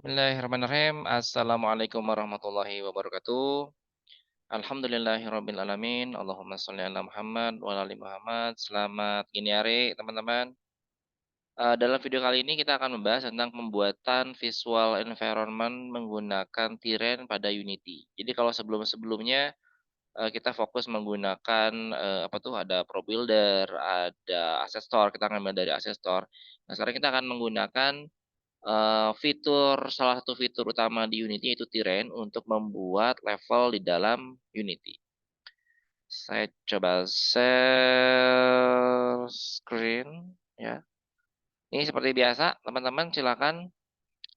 Bismillahirrahmanirrahim. Assalamualaikum warahmatullahi wabarakatuh. Alhamdulillahirabbil alamin. Allahumma sholli ala Muhammad wa ala ali Muhammad. Selamat gini hari, teman-teman. Dalam video kali ini kita akan membahas tentang pembuatan visual environment menggunakan Tiren pada Unity. Jadi kalau sebelum-sebelumnya, kita fokus menggunakan, apa tuh, ada ProBuilder, ada Asset Store, kita ngambil dari Asset Store. Nah, sekarang kita akan menggunakan salah satu fitur utama di Unity yaitu Terrain untuk membuat level di dalam Unity. Saya coba share screen ya. Ini seperti biasa teman-teman silakan,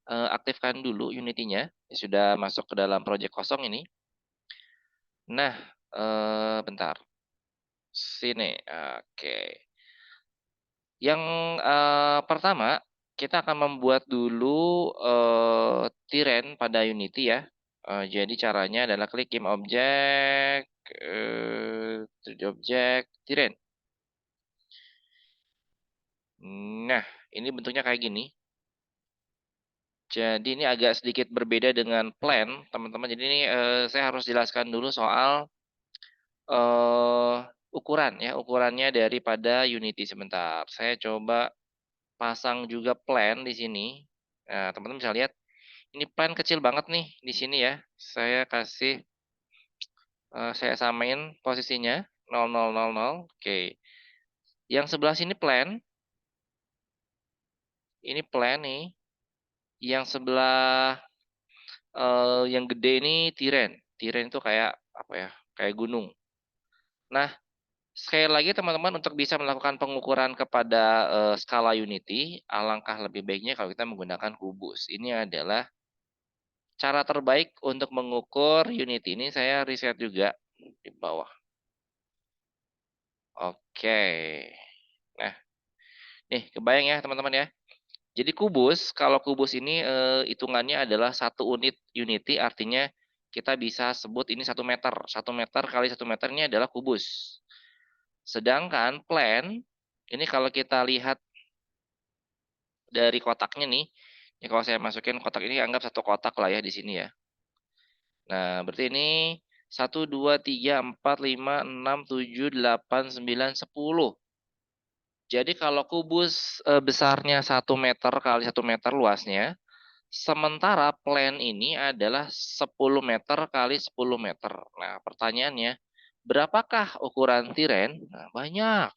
aktifkan dulu Unity-nya, sudah masuk ke dalam project kosong ini. Nah, bentar, sini, oke. Yang, pertama, kita akan membuat dulu, tiren pada Unity ya. Jadi caranya adalah klik game object, 3D object, tiren. Nah, ini bentuknya kayak gini. Jadi ini agak sedikit berbeda dengan plan, teman-teman. Jadi ini, saya harus jelaskan dulu soal, eee, ukuran ya, ukurannya daripada Unity. Sebentar, saya coba pasang juga plan di sini. Nah, teman-teman bisa lihat, ini plan kecil banget nih di sini ya. Saya kasih, saya samain posisinya 0000, oke. Yang sebelah sini plan, ini plan nih. Yang sebelah, yang gede ini tiren. Tiren itu kayak apa ya, kayak gunung. Nah, sekali lagi teman-teman untuk bisa melakukan pengukuran kepada, skala Unity, alangkah lebih baiknya kalau kita menggunakan kubus. Ini adalah cara terbaik untuk mengukur Unity. Ini saya riset juga di bawah. Oke. Nah, nih kebayang ya teman-teman ya. Jadi kubus, kalau kubus ini, hitungannya adalah satu unit Unity, artinya kita bisa sebut ini 1 meter. 1 meter kali 1 meter ini adalah kubus. Sedangkan plan, ini kalau kita lihat dari kotaknya nih, ini kalau saya masukin kotak ini anggap satu kotak lah ya di sini ya. Nah, berarti ini 1, 2, 3, 4, 5, 6, 7, 8, 9, 10. Jadi kalau kubus, besarnya 1 meter kali 1 meter luasnya, sementara plan ini adalah 10 meter kali 10 meter. Nah, pertanyaannya, berapakah ukuran tiren? Nah, banyak.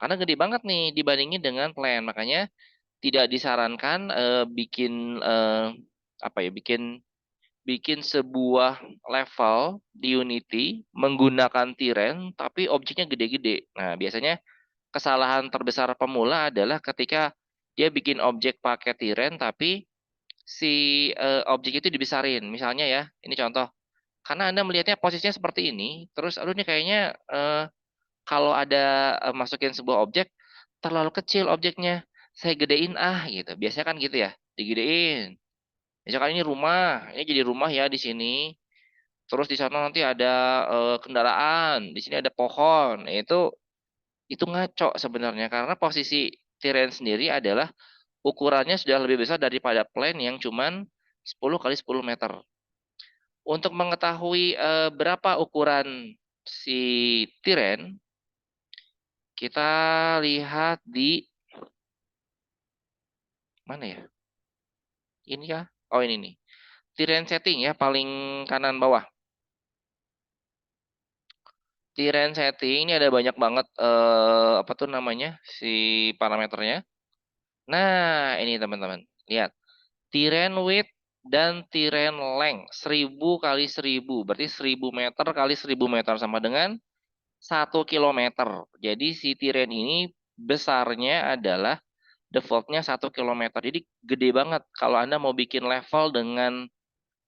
Karena gede banget nih dibandingin dengan plan. Makanya tidak disarankan, bikin, apa ya, bikin bikin sebuah level di Unity menggunakan tiren, tapi objeknya gede-gede. Nah, biasanya kesalahan terbesar pemula adalah ketika dia bikin objek pakai tiren, tapi si, objek itu dibesarin. Misalnya ya, ini contoh, karena Anda melihatnya posisinya seperti ini, terus, "Aduh, ini kayaknya, kalau ada, masukin sebuah objek, terlalu kecil objeknya, saya gedein ah," gitu. Biasanya kan gitu ya, digedein. Misalkan ini rumah, ini jadi rumah ya di sini. Terus di sana nanti ada, kendaraan, di sini ada pohon. Nah, itu ngaco sebenarnya karena posisi tiren sendiri adalah ukurannya sudah lebih besar daripada plan yang cuman 10 kali 10 meter. Untuk mengetahui, berapa ukuran si tiren, kita lihat di mana ya? Ini kah? Oh, ini nih. Tiren setting ya, paling kanan bawah. Tiren setting ini ada banyak banget, apa tuh namanya, si parameternya. Nah, ini teman-teman, lihat. Tiren width dan tiren length 1000 kali 1000, berarti 1000 meter kali 1000 meter sama dengan 1 kilometer. Jadi si tiren ini besarnya adalah default-nya 1 kilometer. Jadi gede banget kalau Anda mau bikin level dengan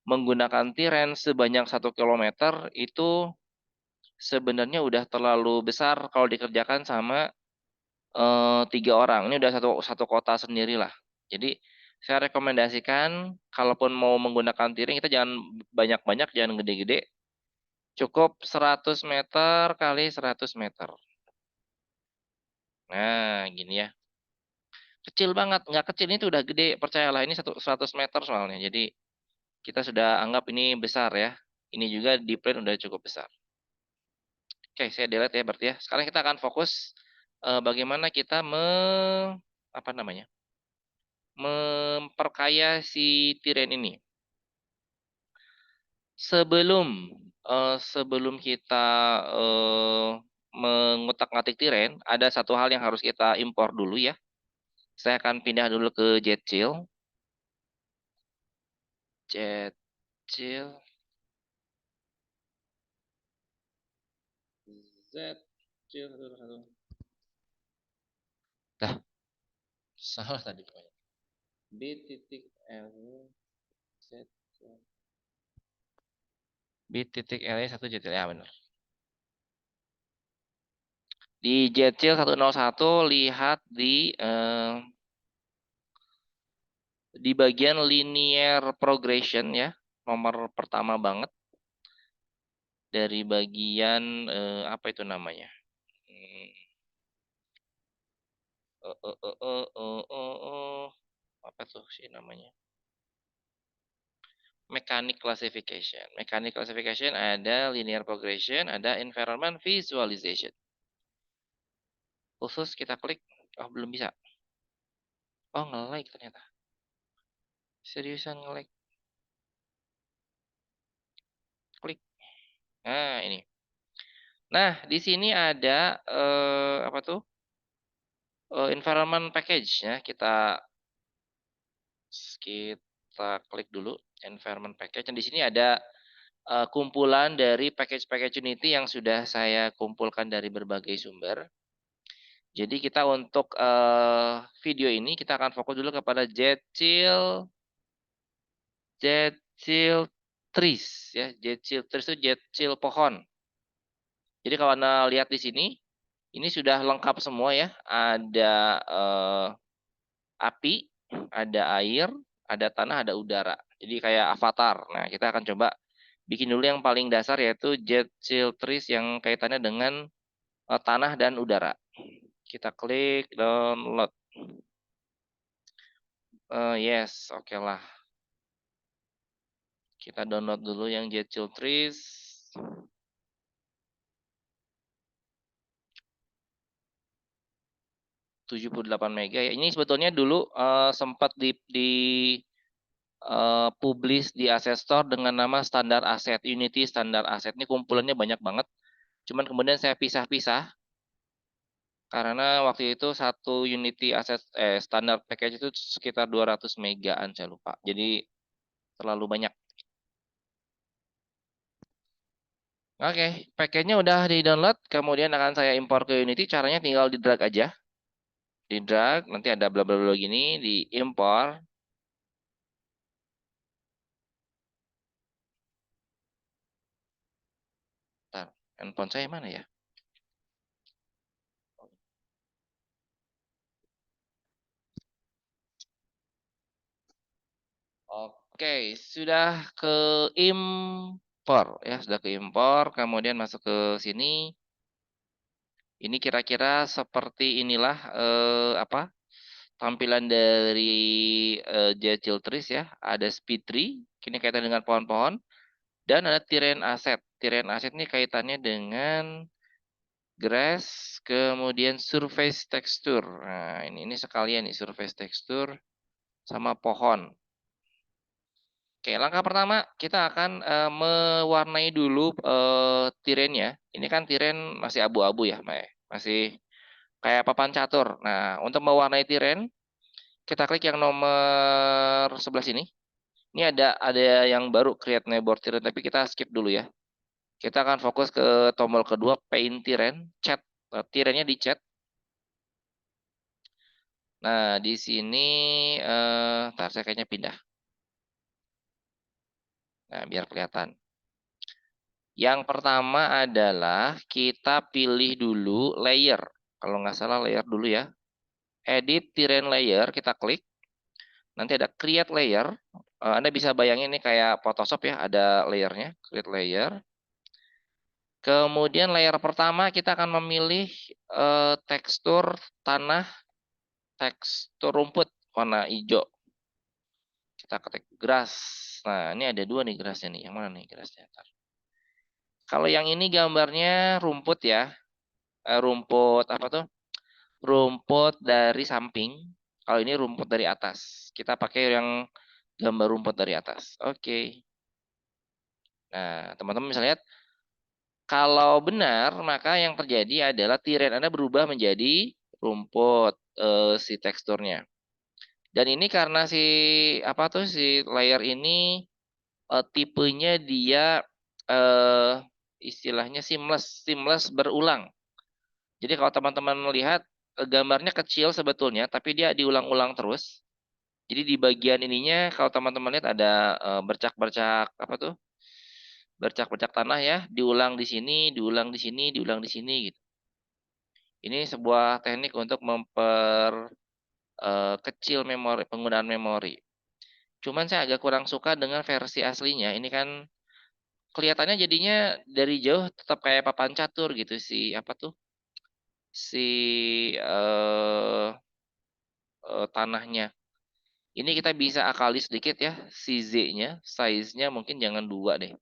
menggunakan tiren sebanyak 1 kilometer, itu sebenarnya udah terlalu besar kalau dikerjakan sama 3 orang, ini udah satu satu kota sendirilah. Jadi, saya rekomendasikan kalaupun mau menggunakan tiring kita jangan banyak-banyak, jangan gede-gede, cukup 100 meter kali 100 meter. Nah, gini ya. kecil banget, nggak kecil, ini tuh udah gede, percayalah, ini 100 meter soalnya. Jadi kita sudah anggap ini besar ya. Ini juga di plan udah cukup besar. Oke, saya delete ya berarti ya. Sekarang kita akan fokus bagaimana kita apa namanya? Memperkaya si tiren ini. Sebelum kita mengutak-ngatik tiren, ada satu hal yang harus kita impor dulu ya. Saya akan pindah dulu ke Jetchill. Jetchill. Jetchill satu. Dah, salah tadi pokoknya. B titik L Z B titik L 1 Jetchill ya benar. Di Jetchill 101 lihat di bagian linear progression ya, nomor pertama banget dari bagian apa itu namanya? Apa tuh sih namanya? Mechanic classification. Mechanic classification ada linear progression, ada environment visualization. Khusus kita klik, oh belum bisa. Oh nge-lag ternyata. Seriusan nge-lag. Klik. Nah ini. Nah di sini ada apa tuh? Environment package ya. Kita klik dulu environment package. Dan di sini ada kumpulan dari package-package Unity yang sudah saya kumpulkan dari berbagai sumber. Jadi kita untuk video ini kita akan fokus dulu kepada Jetchill trees ya. Jetchill trees itu Jetchill pohon. Jadi kalau Anda lihat di sini, ini sudah lengkap semua ya. Ada api, ada air, ada tanah, ada udara. Jadi kayak avatar. Nah, kita akan coba bikin dulu yang paling dasar yaitu Jetchill trees yang kaitannya dengan tanah dan udara. Kita klik download. Yes, oke lah. Kita download dulu yang Jetchill trees. 78 mega ya. Ini sebetulnya dulu sempat publish di Asset Store dengan nama standar aset, Unity standar aset. Ini kumpulannya banyak banget. Cuman kemudian saya pisah-pisah karena waktu itu satu Unity aset standar package itu sekitar 200 megaan saya lupa. Jadi terlalu banyak. Oke, package-nya udah di-download, kemudian akan saya impor ke Unity. Caranya tinggal di-drag aja. Di-drag, nanti ada bla bla bla gini, di-impor. Bentar, handphone saya mana ya? Oke, sudah ke impor ya, sudah ke impor, kemudian masuk ke sini. Ini kira-kira seperti inilah apa? Tampilan dari Jetchill trees ya. Ada speed tree, ini kaitan dengan pohon-pohon, dan ada terrain asset. Terrain asset ini kaitannya dengan grass, kemudian surface texture. Nah, ini sekalian nih surface texture sama pohon. Oke, langkah pertama kita akan mewarnai dulu tirennya. Ini kan tiren masih abu-abu ya, masih kayak papan catur. Nah, untuk mewarnai tiren, kita klik yang nomor sebelah sini. Ini ada yang baru create neighbor tiren, tapi kita skip dulu ya. Kita akan fokus ke tombol kedua, paint tiren, cat. Tirennya di cat. Nah, di sini, ntar saya kayaknya pindah. Nah, biar kelihatan. Yang pertama adalah kita pilih dulu layer. Kalau nggak salah layer dulu ya. Edit terrain layer, kita klik. Nanti ada create layer. Anda bisa bayangin ini kayak Photoshop ya, ada layernya. Create layer. Kemudian layer pertama kita akan memilih tekstur tanah tekstur rumput warna hijau. Kita ketik grass. Nah, ini ada dua nih grassnya nih. Yang mana nih grassnya? Kalau yang ini gambarnya rumput ya. Rumput apa tuh? Rumput dari samping. Kalau ini rumput dari atas. Kita pakai yang gambar rumput dari atas. Oke. Nah, teman-teman bisa lihat. Kalau benar, maka yang terjadi adalah tiren Anda berubah menjadi rumput si teksturnya. Dan ini karena si apa tuh si layer ini tipenya dia eh, istilahnya seamless, seamless berulang. Jadi kalau teman-teman melihat gambarnya kecil sebetulnya, tapi dia diulang-ulang terus. Jadi di bagian ininya kalau teman-teman lihat ada bercak-bercak apa tuh? Bercak-bercak tanah ya, diulang di sini, diulang di sini, diulang di sini gitu. Ini sebuah teknik untuk kecil memori, penggunaan memori. Cuman saya agak kurang suka dengan versi aslinya. Ini kan kelihatannya jadinya dari jauh tetap kayak papan catur gitu si apa tuh? Si tanahnya. Ini kita bisa akali sedikit ya, si Z-nya, size-nya mungkin jangan 2 deh.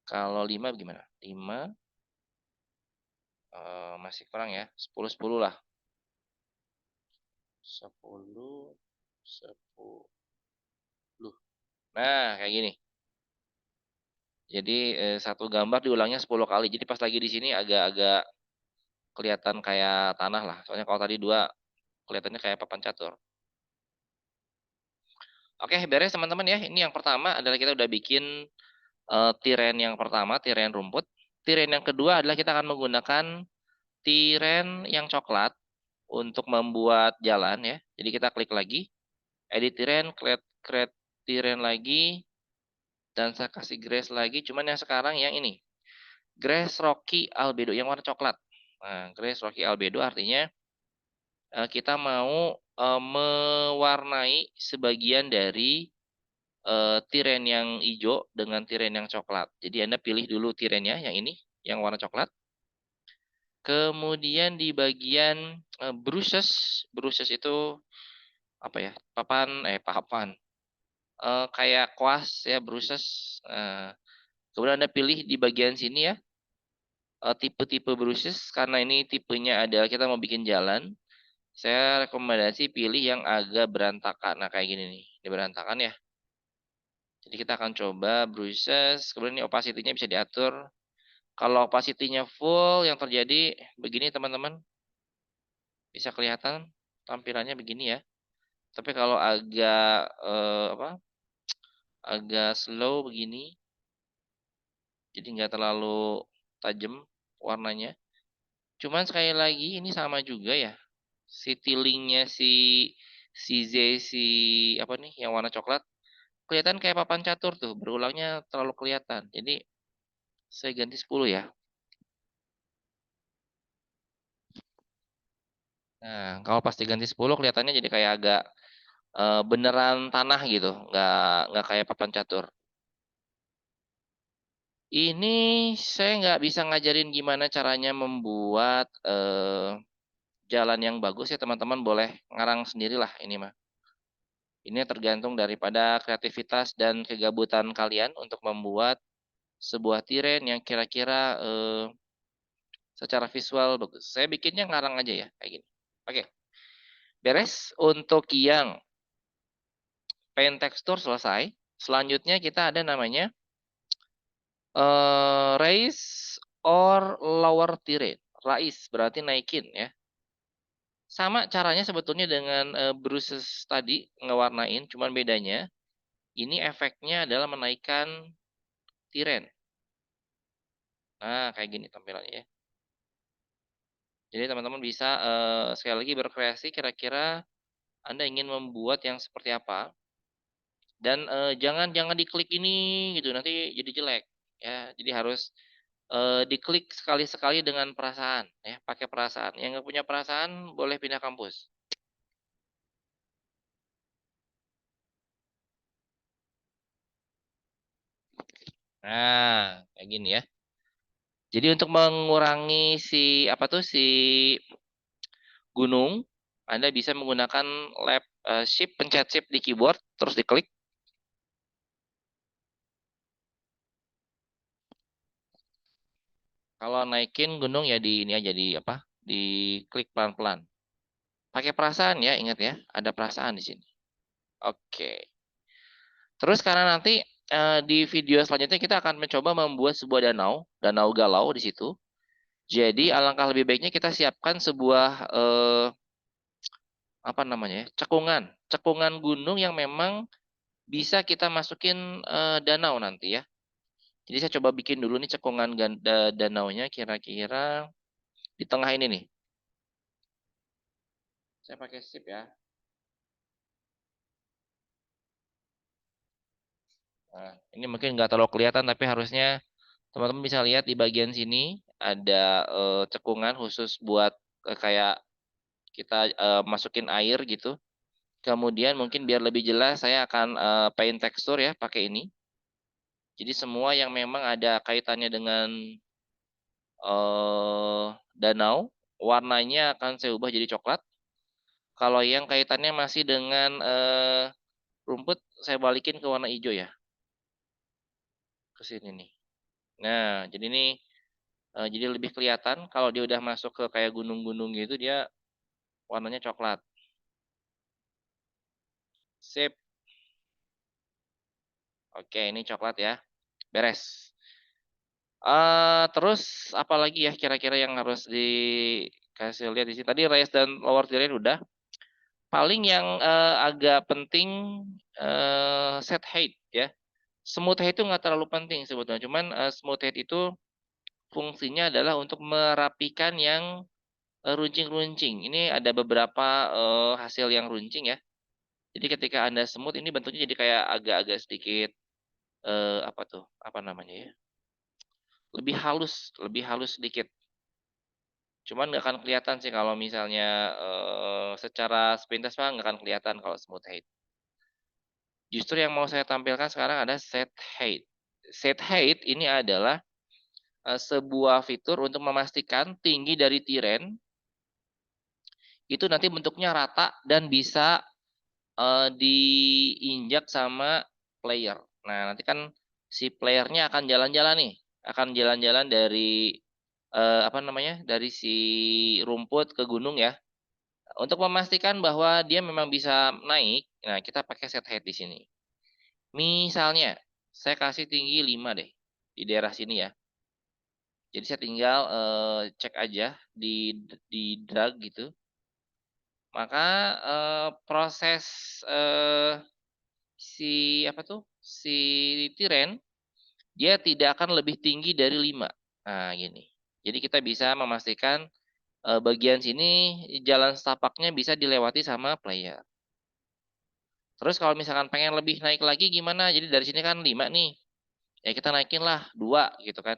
Kalau 5 gimana? 5 masih kurang ya, 10 lah. 10 10. Nah, kayak gini. Jadi satu gambar diulangnya 10 kali. Jadi pas lagi di sini agak-agak kelihatan kayak tanah lah. Soalnya kalau tadi 2 kelihatannya kayak papan catur. Oke, beres teman-teman ya. Ini yang pertama adalah kita udah bikin tiren yang pertama, tiren rumput. Tiren yang kedua adalah kita akan menggunakan tiren yang coklat untuk membuat jalan ya. Jadi kita klik lagi, edit tiren, create tiren lagi, dan saya kasih grace lagi. Cuman yang sekarang yang ini, grace Rocky Albedo yang warna coklat. Nah, grace Rocky Albedo artinya kita mau mewarnai sebagian dari tiren yang hijau dengan tiren yang coklat. Jadi Anda pilih dulu tirennya yang ini, yang warna coklat. Kemudian di bagian brushes, brushes itu apa ya? Papan. Kayak kuas ya brushes. Kemudian Anda pilih di bagian sini ya, tipe-tipe brushes karena ini tipenya adalah kita mau bikin jalan. Saya rekomendasi pilih yang agak berantakan. Nah, kayak gini nih. Ini berantakan ya. Jadi kita akan coba brushes, kemudian ini opacity-nya bisa diatur. Kalau opacity-nya full, yang terjadi begini teman-teman. Bisa kelihatan tampilannya begini ya. Tapi kalau agak slow begini, jadi nggak terlalu tajam warnanya. Cuman sekali lagi ini sama juga ya. Si tilingnya si Z si apa nih yang warna coklat kelihatan kayak papan catur tuh, berulangnya terlalu kelihatan. Jadi saya ganti 10 ya. Nah, kalau pas diganti 10 kelihatannya jadi kayak agak beneran tanah gitu, nggak kayak papan catur. Ini saya nggak bisa ngajarin gimana caranya membuat jalan yang bagus ya teman-teman boleh ngarang sendirilah ini mah. Ini tergantung daripada kreativitas dan kegabutan kalian untuk membuat sebuah tiren yang kira-kira secara visual bagus. Saya bikinnya ngarang aja ya kayak gini. Oke, beres untuk yang paint tekstur selesai. Selanjutnya kita ada namanya raise or lower terrain. Rais berarti naikin ya. Sama caranya sebetulnya dengan brushes tadi ngewarnain, cuman bedanya ini efeknya adalah menaikkan tiren. Nah, kayak gini tampilannya ya. Jadi teman-teman bisa sekali lagi berkreasi kira-kira Anda ingin membuat yang seperti apa. Dan jangan jangan diklik ini gitu nanti jadi jelek ya. Jadi harus diklik sekali-sekali dengan perasaan ya, pakai perasaan. Yang nggak punya perasaan boleh pindah kampus. Nah, kayak gini ya. Jadi untuk mengurangi si apa tuh si gunung, Anda bisa menggunakan shift, pencet shift di keyboard, terus diklik. Kalau naikin gunung ya di ini aja, di apa? Diklik pelan-pelan. Pakai perasaan ya, ingat ya, ada perasaan di sini. Oke. Terus karena nanti di video selanjutnya kita akan mencoba membuat sebuah danau galau di situ. Jadi alangkah lebih baiknya kita siapkan sebuah apa namanya ya, cekungan gunung yang memang bisa kita masukin danau nanti ya. Jadi saya coba bikin dulu nih cekungan danaunya kira-kira di tengah ini nih. Saya pakai sip ya. Nah, ini mungkin nggak terlalu kelihatan tapi harusnya teman-teman bisa lihat di bagian sini ada cekungan khusus buat kayak kita masukin air gitu. Kemudian mungkin biar lebih jelas saya akan paint tekstur ya pakai ini. Jadi semua yang memang ada kaitannya dengan danau, warnanya akan saya ubah jadi coklat. Kalau yang kaitannya masih dengan rumput, saya balikin ke warna hijau ya, ke sini nih. Nah, jadi ini jadi lebih kelihatan kalau dia udah masuk ke kayak gunung-gunung gitu, dia warnanya coklat. Sip. Oke, ini coklat ya. Beres. Terus apalagi ya kira-kira yang harus dikasih lihat di sini. Tadi raise dan lower tier udah. Paling yang agak penting set height ya. Smooth height itu nggak terlalu penting sebetulnya. Cuman smooth height itu fungsinya adalah untuk merapikan yang runcing-runcing. Ini ada beberapa hasil yang runcing ya. Jadi ketika Anda smooth ini bentuknya jadi kayak agak-agak sedikit apa tuh? Apa namanya ya? Lebih halus sedikit. Cuman nggak akan kelihatan sih kalau misalnya secara sepintas mah nggak akan kelihatan kalau smooth height. Justru yang mau saya tampilkan sekarang ada set height. Set height ini adalah sebuah fitur untuk memastikan tinggi dari tiren itu nanti bentuknya rata dan bisa diinjak sama player. Nah, nanti kan si playernya akan jalan-jalan nih, akan jalan-jalan dari apa namanya, dari si rumput ke gunung ya. Untuk memastikan bahwa dia memang bisa naik, nah kita pakai set height di sini. Misalnya, saya kasih tinggi 5 deh di daerah sini ya. Jadi saya tinggal cek aja di drag gitu. Maka proses si apa tuh? Si tiren dia tidak akan lebih tinggi dari 5. Nah, gini. Jadi kita bisa memastikan bagian sini jalan setapaknya bisa dilewati sama player. Terus kalau misalkan pengen lebih naik lagi gimana? Jadi dari sini kan 5 nih. Ya kita naikin lah 2 gitu kan.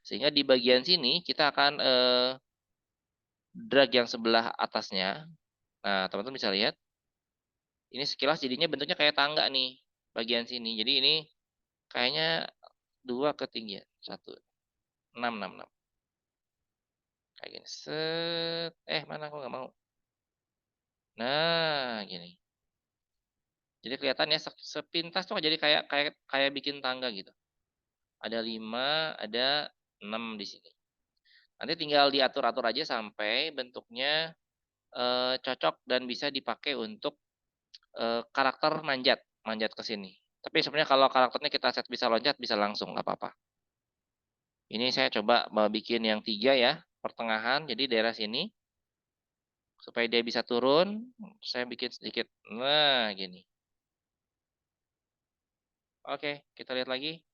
Sehingga di bagian sini kita akan drag yang sebelah atasnya. Nah, teman-teman bisa lihat. Ini sekilas jadinya bentuknya kayak tangga nih. Bagian sini. Jadi ini kayaknya 2 ketinggian. 1. 6, 6, 6. Kayak gini. Set. Mana aku nggak mau. Nah, gini. Jadi kelihatan ya sepintas tuh jadi kayak kayak kayak bikin tangga gitu. Ada 5, ada 6 di sini. Nanti tinggal diatur-atur aja sampai bentuknya cocok dan bisa dipakai untuk karakter manjat, manjat ke sini. Tapi sebenarnya kalau karakternya kita set bisa loncat, bisa langsung, nggak apa-apa. Ini saya coba mau bikin yang 3 ya, pertengahan, jadi daerah sini. Supaya dia bisa turun, saya bikin sedikit. Nah, gini. Oke, kita lihat lagi.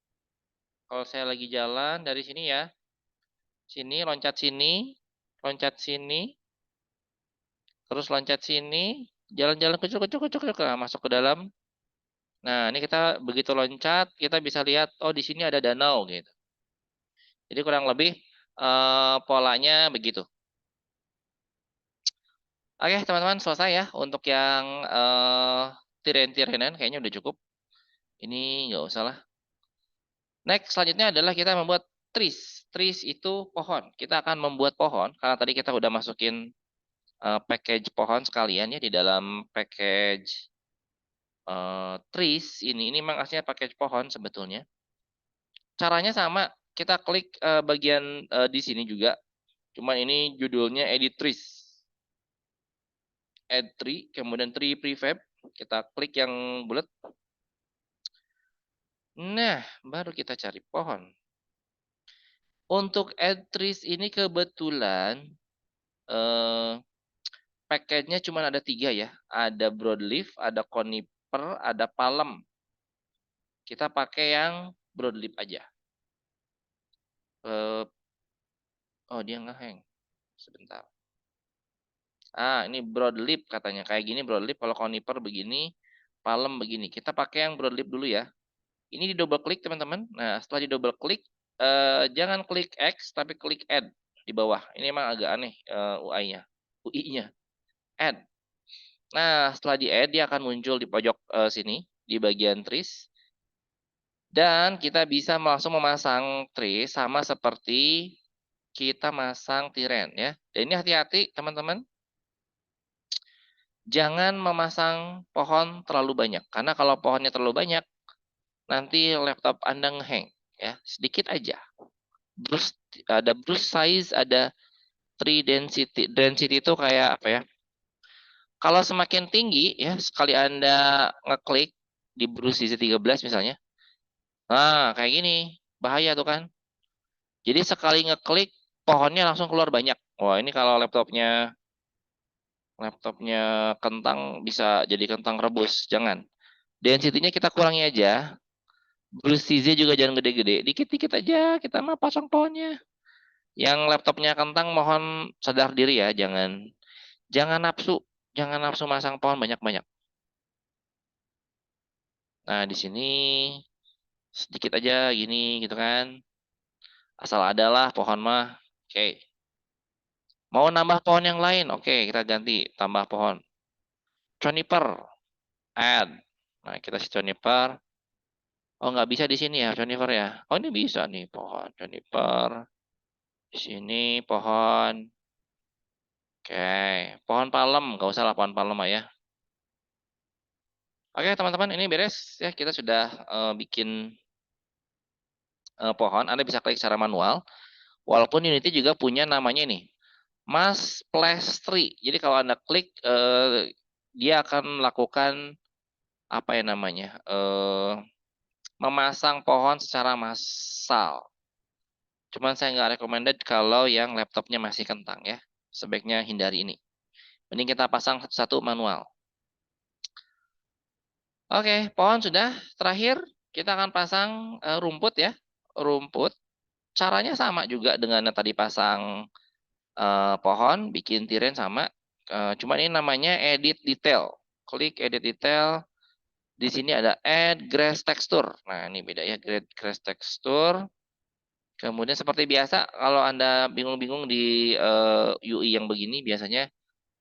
Kalau saya lagi jalan dari sini ya, loncat sini, terus loncat sini, jalan-jalan kecil-kecil, nah, masuk ke dalam. Nah, ini kita begitu loncat, kita bisa lihat, oh di sini ada danau gitu. Jadi kurang lebih polanya begitu. Oke, teman-teman, selesai ya untuk yang tiren-tirenan, kayaknya udah cukup. Ini nggak usah lah. Next, selanjutnya adalah kita membuat trees. Trees itu pohon. Kita akan membuat pohon, karena tadi kita udah masukin package pohon sekalian ya di dalam package trees ini memang aslinya package pohon sebetulnya. Caranya sama, kita klik bagian di sini juga. Cuman ini judulnya edit trees. Add tree, kemudian tree prefab, kita klik yang bulat. Nah, baru kita cari pohon. Untuk add trees ini kebetulan package-nya cuma ada 3 ya. Ada broadleaf, ada conifer, ada palem. Kita pakai yang broadleaf aja. Oh, dia ngehang. Sebentar. Ini broadleaf katanya. Kayak gini broadleaf, kalau conifer begini, palem begini. Kita pakai yang broadleaf dulu ya. Ini di double klik teman-teman. Nah, setelah di double klik, jangan klik X, tapi klik add di bawah. Ini emang agak aneh UI-nya. UI-nya. Add. Nah, setelah di add, dia akan muncul di pojok sini, di bagian trees. Dan kita bisa langsung memasang trees sama seperti kita masang tiren ya. Dan ini hati-hati teman-teman. Jangan memasang pohon terlalu banyak. Karena kalau pohonnya terlalu banyak, nanti laptop Anda ngehang ya. Sedikit aja. Ada brush size, ada tree density. Density itu kayak apa ya? Kalau semakin tinggi ya, sekali Anda ngeklik di brush size 13 misalnya. Nah, kayak gini. Bahaya tuh kan. Jadi sekali ngeklik pohonnya langsung keluar banyak. Wah, ini kalau laptopnya kentang bisa jadi kentang rebus. Jangan. Density-nya kita kurangi aja. Brush size juga jangan gede-gede. Dikit-dikit aja kita mah pasang pohonnya. Yang laptopnya kentang mohon sadar diri ya, jangan nafsu, jangan nafsu masang pohon banyak-banyak. Nah, di sini sedikit aja gini gitu kan. Asal adalah pohon mah. Oke. Mau nambah pohon yang lain? Oke, kita ganti tambah pohon. Conifer, add. Nah, kita si conifer. Oh, nggak bisa di sini ya, conifer ya. Oh, ini bisa nih pohon conifer. Di sini pohon. Oke, pohon palem, nggak usah lah pohon palem ya. Oke, teman-teman, ini beres ya. Kita sudah bikin pohon. Anda bisa klik secara manual. Walaupun Unity juga punya namanya ini, Mass Splash Tree. Jadi kalau Anda klik, dia akan melakukan apa ya namanya, memasang pohon secara massal. Cuman saya nggak recommended kalau yang laptopnya masih kentang ya. Sebaiknya hindari ini. Mending kita pasang satu-satu manual. Oke, pohon sudah. Terakhir, kita akan pasang rumput ya. Rumput. Caranya sama juga dengan yang tadi pasang pohon, bikin tiren sama. Cuman ini namanya edit detail. Klik edit detail. Di sini ada add grass texture. Nah, ini beda ya, grass texture. Kemudian seperti biasa, kalau Anda bingung-bingung di UI yang begini, biasanya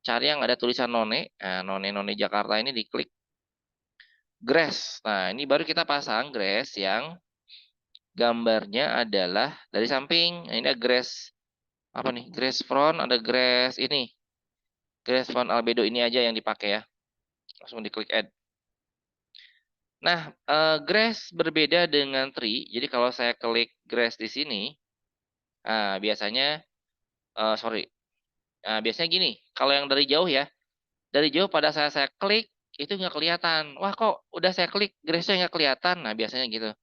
cari yang ada tulisan None. Nah, None Jakarta ini diklik grass. Nah, ini baru kita pasang grass yang gambarnya adalah dari samping. Nah, ini ada grass apa nih? Grass front, ada grass ini. Grass front albedo ini aja yang dipakai ya. Langsung diklik add. Nah, grass berbeda dengan tree. Jadi kalau saya klik grass di sini, biasanya sorry. Biasanya gini, kalau yang dari jauh ya, dari jauh pada saya klik itu nggak kelihatan. Wah, kok udah saya klik grass-nya nggak kelihatan. Nah, biasanya gitu.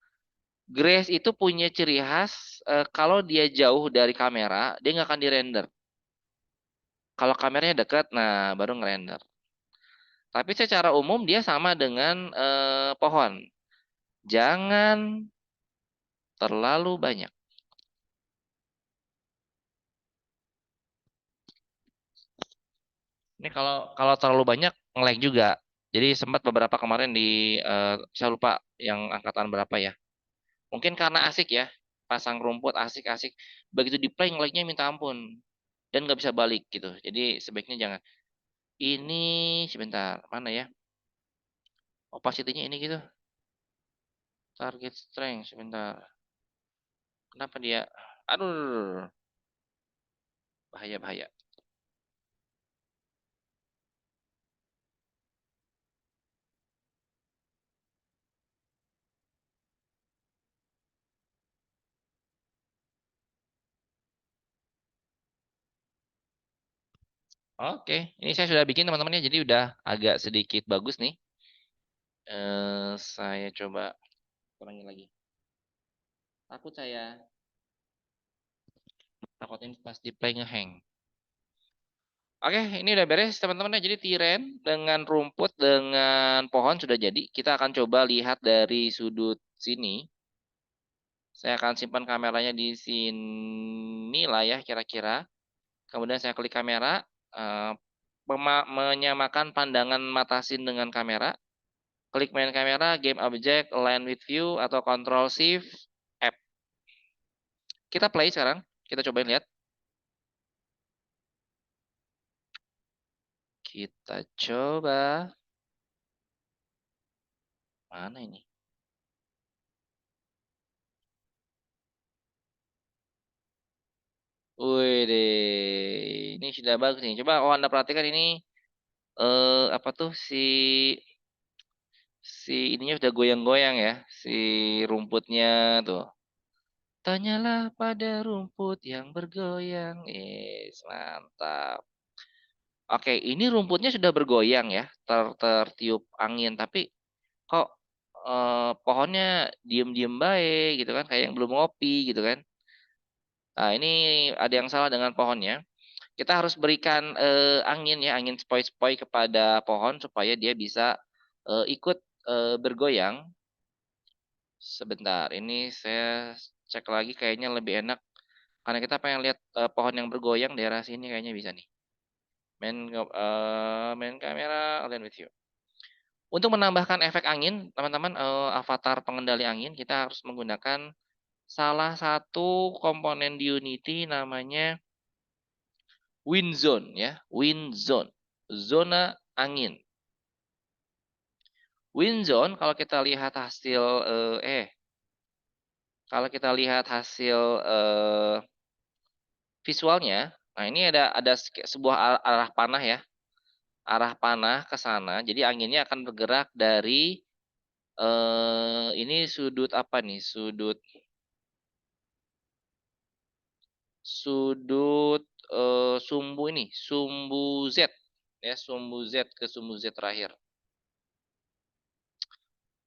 Grace itu punya ciri khas kalau dia jauh dari kamera, dia nggak akan dirender. Kalau kameranya dekat, nah baru ngerender. Tapi secara umum dia sama dengan pohon. Jangan terlalu banyak. Ini kalau terlalu banyak nge-lag juga. Jadi sempat beberapa kemarin saya lupa yang angkatan berapa ya. Mungkin karena asik ya, pasang rumput asik-asik. Begitu di play nge-lagnya minta ampun dan nggak bisa balik gitu. Jadi sebaiknya jangan. Ini sebentar, mana ya? Opacity-nya ini gitu. Target strength sebentar. Kenapa dia? Aduh, bahaya bahaya. Oke, ini saya sudah bikin teman-teman ya, jadi udah agak sedikit bagus nih. Saya coba kurangin lagi. Takut saya, takut ini pas di play ngehang. Oke, ini udah beres teman-teman ya. Jadi tiren dengan rumput dengan pohon sudah jadi. Kita akan coba lihat dari sudut sini. Saya akan simpan kameranya di sini lah ya kira-kira. Kemudian saya klik kamera, eh, menyamakan pandangan mata scene dengan kamera. Klik main kamera, game object, align with view, atau control shift F. Kita play sekarang. Kita cobain lihat. Kita coba. Mana ini? Wih deh, ini sudah bagus nih. Coba Anda perhatikan ini apa tuh si ininya sudah goyang-goyang ya, si rumputnya tuh. Tanyalah pada rumput yang bergoyang. Mantap. Oke, ini rumputnya sudah bergoyang ya, tertiup angin, tapi kok pohonnya diem-diem baik gitu kan, kayak yang belum ngopi gitu kan. Nah, ini ada yang salah dengan pohonnya. Kita harus berikan angin ya, angin sepoi-sepoi kepada pohon supaya dia bisa ikut bergoyang. Sebentar, ini saya cek lagi kayaknya lebih enak karena kita pengen lihat pohon yang bergoyang daerah sini kayaknya bisa nih. Main kamera, align with you. Untuk menambahkan efek angin, teman-teman, avatar pengendali angin, kita harus menggunakan salah satu komponen di Unity namanya wind zone ya, wind zone, zona angin. Wind zone kalau kita lihat hasil kalau kita lihat hasil visualnya, nah ini ada sebuah arah panah ya, arah panah ke sana. Jadi anginnya akan bergerak dari ini sudut apa nih? Sudut sumbu ini, sumbu Z ya, sumbu Z ke sumbu Z terakhir.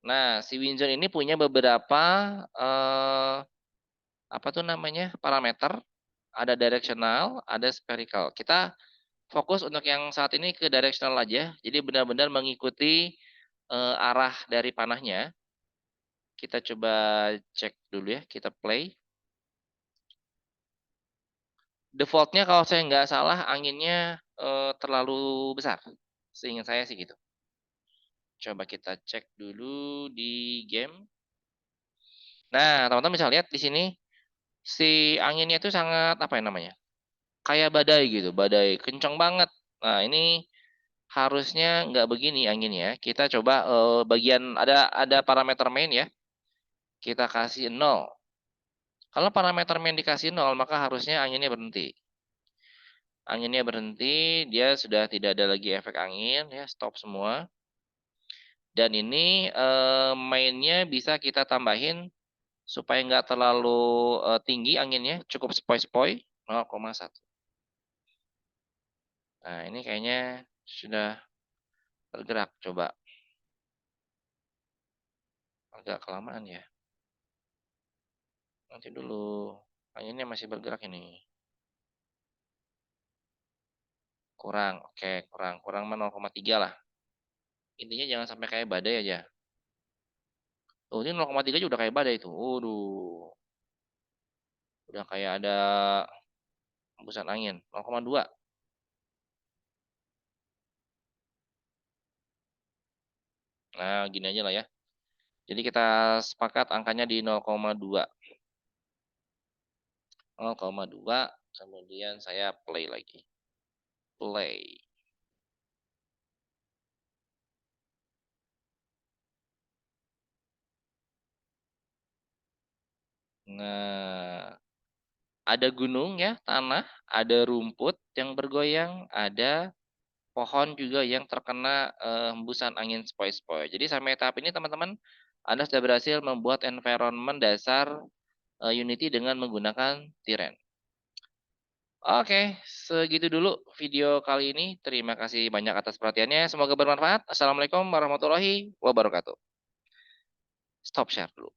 Nah, si Winzone ini punya beberapa apa tuh namanya? Parameter, ada directional, ada spherical. Kita fokus untuk yang saat ini ke directional aja. Jadi benar-benar mengikuti arah dari panahnya. Kita coba cek dulu ya, kita play. Defaultnya kalau saya nggak salah anginnya terlalu besar. Seingat saya sih gitu. Coba kita cek dulu di game. Nah, teman-teman bisa lihat di sini si anginnya itu sangat apa ya namanya? Kayak badai gitu, badai kencang banget. Nah, ini harusnya nggak begini anginnya. Kita coba bagian ada parameter main ya. Kita kasih 0. Kalau parameter main dikasih 0, maka harusnya anginnya berhenti. Anginnya berhenti, dia sudah tidak ada lagi efek angin ya, stop semua. Dan ini mainnya bisa kita tambahin supaya nggak terlalu tinggi anginnya, cukup sepoi-sepoi 0,1. Nah, ini kayaknya sudah bergerak. Coba agak kelamaan ya. Nanti dulu. Anginnya masih bergerak ini. Kurang, oke, kurang mah 0,3 lah. Intinya jangan sampai kayak badai aja. Tuh, ini 0,3 juga udah kayak badai tuh. Waduh. Udah kayak ada hembusan angin. 0,2. Nah, gini aja lah ya. Jadi kita sepakat angkanya di 0,2. 0,2. Kemudian saya play lagi. Play. Nah, ada gunung ya, tanah, ada rumput yang bergoyang, ada pohon juga yang terkena hembusan angin sepoi-sepoi. Jadi sampai tahap ini teman-teman, Anda sudah berhasil membuat environment dasar Unity dengan menggunakan Tiren. Oke, segitu dulu video kali ini. Terima kasih banyak atas perhatiannya. Semoga bermanfaat. Assalamualaikum warahmatullahi wabarakatuh. Stop share dulu.